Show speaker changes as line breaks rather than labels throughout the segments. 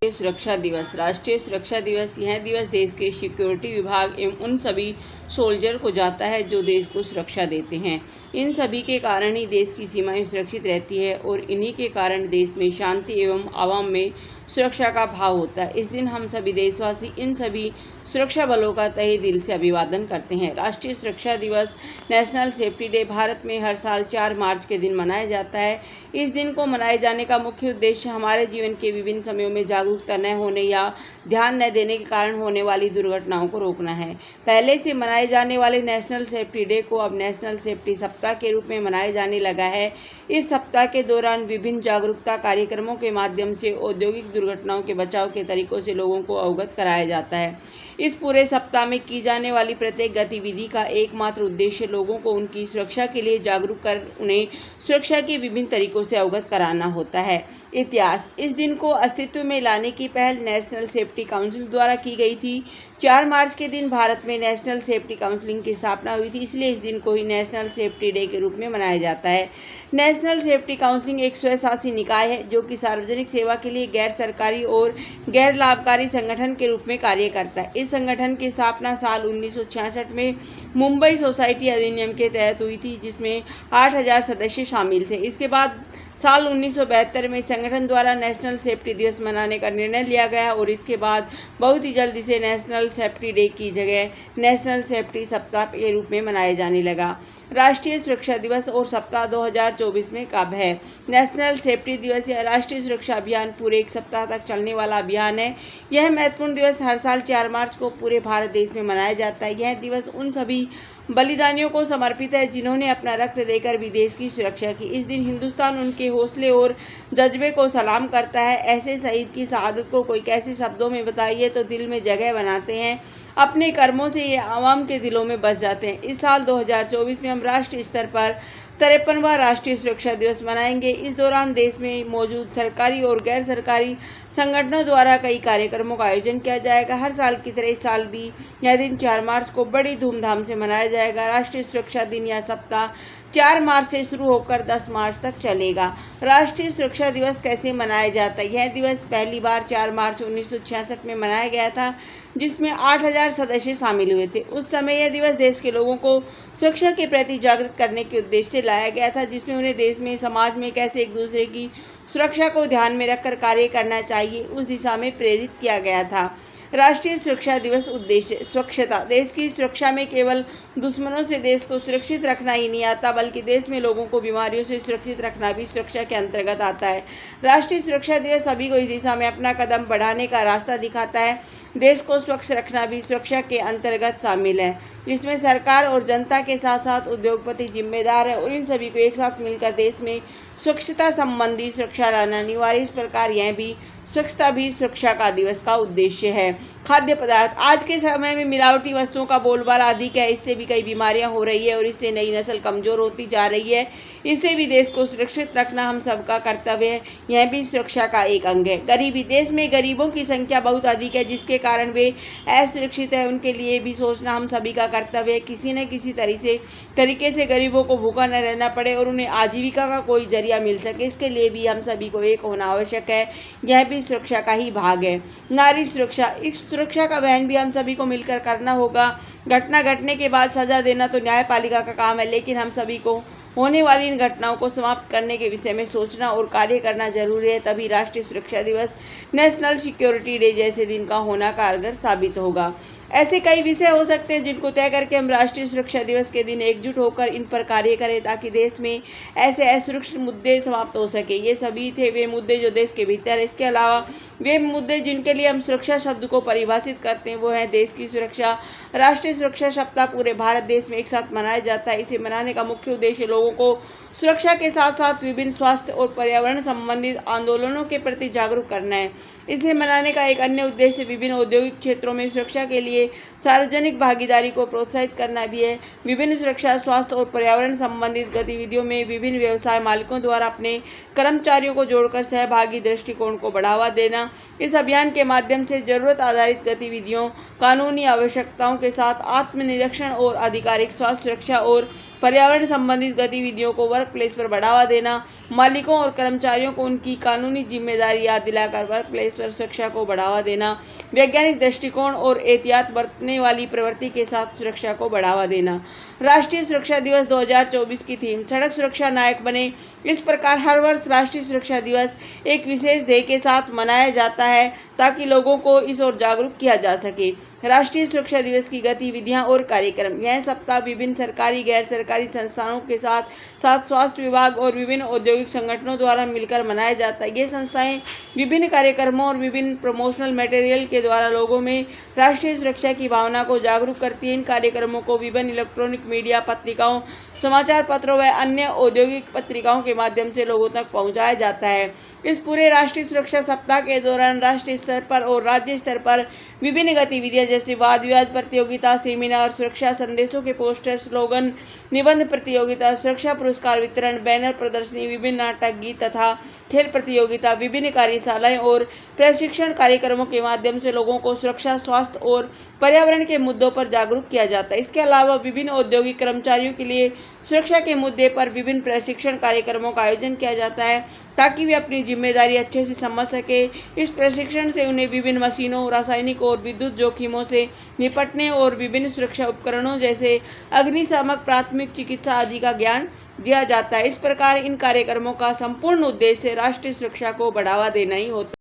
सुरक्षा दिवस। राष्ट्रीय सुरक्षा दिवस यह दिवस देश के सिक्योरिटी विभाग एवं उन सभी सोल्जर को जाता है जो देश को सुरक्षा देते हैं। इन सभी के कारण ही देश की सीमाएं सुरक्षित रहती है और इन्हीं के कारण देश में शांति एवं आवाम में सुरक्षा का भाव होता है। इस दिन हम सभी देशवासी इन सभी सुरक्षा बलों का तहे दिल से अभिवादन करते हैं। राष्ट्रीय सुरक्षा दिवस नेशनल सेफ्टी डे भारत में हर साल 4 मार्च के दिन मनाया जाता है। इस दिन को मनाए जाने का मुख्य उद्देश्य हमारे जीवन के विभिन्न समयों में जागरूकता न होने या ध्यान न देने के कारण होने वाली दुर्घटनाओं को रोकना है। पहले से मनाए जाने वाले नेशनल सेफ्टी डे को अब नेशनल सेफ्टी सप्ताह के रूप में मनाया जाने लगा है। इस सप्ताह के दौरान विभिन्न जागरूकता कार्यक्रमों के माध्यम से औद्योगिक दुर्घटनाओं के बचाव के तरीकों से लोगों को अवगत कराया जाता है। इस पूरे सप्ताह में की जाने वाली प्रत्येक गतिविधि का एकमात्र उद्देश्य लोगों को उनकी सुरक्षा के लिए जागरूक कर उन्हें सुरक्षा के विभिन्न तरीकों से अवगत कराना होता है। इतिहास। इस दिन को अस्तित्व में लाने की पहल नेशनल सेफ्टी काउंसिल द्वारा की गई थी। 4 मार्च के दिन भारत में नेशनल सेफ्टी काउंसिल की स्थापना हुई थी, इसलिए इस दिन को ही नेशनल सेफ्टी डे के रूप में मनाया जाता है। नेशनल सेफ्टी काउंसिल एक स्वशासी निकाय है जो कि सार्वजनिक सेवा के लिए गैर सरकारी और गैर लाभकारी संगठन के रूप में कार्य करता है। इस संगठन की स्थापना साल 1966 में मुंबई सोसाइटी अधिनियम के तहत हुई थी, जिसमें 8000 सदस्य शामिल थे। इसके बाद साल 1972 में संगठन द्वारा नेशनल सेफ्टी दिवस मनाने का निर्णय लिया गया और इसके बाद बहुत ही जल्दी से नेशनल सेफ्टी डे की जगह नेशनल सेफ्टी सप्ताह के रूप में मनाया जाने लगा। राष्ट्रीय सुरक्षा दिवस और सप्ताह 2024 में कब है? नेशनल सेफ्टी दिवस या राष्ट्रीय सुरक्षा अभियान पूरे 1 सप्ताह तक चलने वाला अभियान है। यह महत्वपूर्ण दिवस हर साल 4 मार्च को पूरे भारत देश में मनाया जाता है। यह दिवस उन सभी बलिदानियों को समर्पित है जिन्होंने अपना रक्त देकर भी देश की सुरक्षा की। इस दिन हिंदुस्तान उनके हौसले और जज्बे को सलाम करता है। ऐसे शहीद की शहादत को कोई कैसे शब्दों में बताइए तो दिल में जगह बनाते हैं। अपने कर्मों से ये आवाम के दिलों में बस जाते हैं। इस साल 2024 में हम राष्ट्रीय स्तर पर 53वां राष्ट्रीय सुरक्षा दिवस मनाएंगे। इस दौरान देश में मौजूद सरकारी और गैर सरकारी संगठनों द्वारा कई कार्यक्रमों का आयोजन किया जाएगा। हर साल की तरह इस साल भी यह दिन 4 मार्च को बड़ी धूमधाम से मनाया जाएगा। राष्ट्रीय सुरक्षा दिन या सप्ताह 4 मार्च से शुरू होकर 10 मार्च तक चलेगा। राष्ट्रीय सुरक्षा दिवस कैसे मनाया जाता है? यह दिवस पहली बार 4 मार्च 1966 में मनाया गया था, जिसमें 8000 सदस्य शामिल हुए थे। उस समय यह दिवस देश के लोगों को सुरक्षा के प्रति जागृत करने के उद्देश्य से लाया गया था, जिसमें उन्हें देश में समाज में कैसे एक दूसरे की सुरक्षा को ध्यान में रखकर कार्य करना चाहिए उस दिशा में प्रेरित किया गया था। राष्ट्रीय सुरक्षा दिवस उद्देश्य स्वच्छता। देश की सुरक्षा में केवल दुश्मनों से देश को सुरक्षित रखना ही नहीं आता, बल्कि देश में लोगों को बीमारियों से सुरक्षित रखना भी सुरक्षा के अंतर्गत आता है। राष्ट्रीय सुरक्षा दिवस सभी को इस दिशा में अपना कदम बढ़ाने का रास्ता दिखाता है। देश को स्वच्छ रखना भी सुरक्षा के अंतर्गत शामिल है, जिसमें सरकार और जनता के साथ साथ उद्योगपति जिम्मेदार है और इन सभी को एक साथ मिलकर देश में स्वच्छता संबंधी सुरक्षा लाना अनिवार्य। इस प्रकार यह भी स्वच्छता भी सुरक्षा का दिवस का उद्देश्य है। खाद्य पदार्थ। आज के समय में मिलावटी वस्तुओं का बोलबाला अधिक है। इससे भी कई बीमारियां हो रही है और इससे नई नस्ल कमजोर होती जा रही है। इससे भी देश को सुरक्षित रखना हम सबका कर्तव्य है। यह भी सुरक्षा का एक अंग है। गरीबी। देश में गरीबों की संख्या बहुत अधिक है, जिसके कारण वे असुरक्षित है। उनके लिए भी सोचना हम सभी का कर्तव्य है। किसी न किसी तरीके से गरीबों को भूखा न रहना पड़े और उन्हें आजीविका का कोई जरिया मिल सके, इसके लिए भी हम सभी को एक होना आवश्यक है। यह भी सुरक्षा का ही भाग है। नारी सुरक्षा। इस सुरक्षा का बहन भी हम सभी को मिलकर करना होगा। घटना घटने के बाद सजा देना तो न्यायपालिका का काम है, लेकिन हम सभी को होने वाली इन घटनाओं को समाप्त करने के विषय में सोचना और कार्य करना जरूरी है। तभी राष्ट्रीय सुरक्षा दिवस नेशनल सिक्योरिटी डे जैसे दिन का होना कारगर साबित होगा। ऐसे कई विषय हो सकते हैं जिनको तय करके हम राष्ट्रीय सुरक्षा दिवस के दिन एकजुट होकर इन पर कार्य करें, ताकि देश में ऐसे असुरक्षित मुद्दे समाप्त हो सके। ये सभी थे वे मुद्दे जो देश के भीतर है। इसके अलावा वे मुद्दे जिनके लिए हम सुरक्षा शब्द को परिभाषित करते हैं वो है देश की सुरक्षा। राष्ट्रीय सुरक्षा सप्ताह पूरे भारत देश में एक साथ मनाया जाता है। इसे मनाने का मुख्य उद्देश्य लोगों को सुरक्षा के साथ साथ विभिन्न स्वास्थ्य और पर्यावरण संबंधित आंदोलनों के प्रति जागरूक करना है। इसे मनाने का एक अन्य उद्देश्य विभिन्न औद्योगिक क्षेत्रों में सुरक्षा के लिए लिए सार्वजनिक भागीदारी को प्रोत्साहित करना भी है। विभिन्न सुरक्षा, स्वास्थ्य और पर्यावरण संबंधित गतिविधियों में विभिन्न व्यवसाय मालिकों द्वारा अपने कर्मचारियों को जोड़कर सहभागी दृष्टिकोण को बढ़ावा देना। इस अभियान के माध्यम से जरूरत आधारित गतिविधियों, कानूनी आवश्यकताओं के साथ आत्मनिरीक्षण और आधिकारिक स्वास्थ्य सुरक्षा और पर्यावरण संबंधित गतिविधियों को वर्क प्लेस पर बढ़ावा देना। मालिकों और कर्मचारियों को उनकी कानूनी जिम्मेदारी याद दिलाकर वर्क प्लेस पर सुरक्षा को बढ़ावा देना। वैज्ञानिक दृष्टिकोण और एहतियात बरतने वाली प्रवृत्ति के साथ सुरक्षा को बढ़ावा देना। राष्ट्रीय सुरक्षा दिवस 2024 की थीम सड़क सुरक्षा नायक बने। इस प्रकार हर वर्ष राष्ट्रीय सुरक्षा दिवस एक विशेष ध्येय के साथ मनाया जाता है ताकि लोगों को इस ओर जागरूक किया जा सके। राष्ट्रीय सुरक्षा दिवस की गतिविधियां और कार्यक्रम। यह सप्ताह विभिन्न सरकारी, गैर सरकारी संस्थानों के साथ स्वास्थ्य विभाग और विभिन्न औद्योगिक संगठनों द्वारा मिलकर मनाया जाता है। ये संस्थाएं विभिन्न कार्यक्रमों और विभिन्न प्रमोशनल मटेरियल के द्वारा लोगों में राष्ट्रीय सुरक्षा की भावना को जागरूक करती है। इन कार्यक्रमों को विभिन्न इलेक्ट्रॉनिक मीडिया, पत्रिकाओं, समाचार पत्रों व अन्य औद्योगिक पत्रिकाओं के माध्यम से लोगों तक पहुंचाया जाता है। इस पूरे राष्ट्रीय सुरक्षा सप्ताह के दौरान राष्ट्रीय स्तर पर और राज्य स्तर पर विभिन्न गतिविधियां जैसे वाद विवाद प्रतियोगिता, सेमिनार, सुरक्षा संदेशों के पोस्टर, स्लोगन, निबंध प्रतियोगिता, सुरक्षा पुरस्कार वितरण, बैनर प्रदर्शनी, विभिन्न नाटक, गीत तथा खेल प्रतियोगिता, विभिन्न कार्यशालाएं और प्रशिक्षण कार्यक्रमों के माध्यम से लोगों को सुरक्षा, स्वास्थ्य और पर्यावरण के मुद्दों पर जागरूक किया जाता है। इसके अलावा विभिन्न औद्योगिक कर्मचारियों के लिए सुरक्षा के मुद्दे पर विभिन्न प्रशिक्षण कार्यक्रमों का आयोजन किया जाता है ताकि वे अपनी जिम्मेदारी अच्छे से समझ सके। इस प्रशिक्षण से उन्हें विभिन्न मशीनों, रासायनिक और विद्युत जोखिमों से निपटने और विभिन्न सुरक्षा उपकरणों जैसे अग्निशामक, प्राथमिक चिकित्सा आदि का ज्ञान दिया जाता है। इस प्रकार इन कार्यक्रमों का संपूर्ण उद्देश्य राष्ट्रीय सुरक्षा को बढ़ावा देना ही होता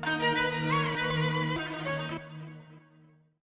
है।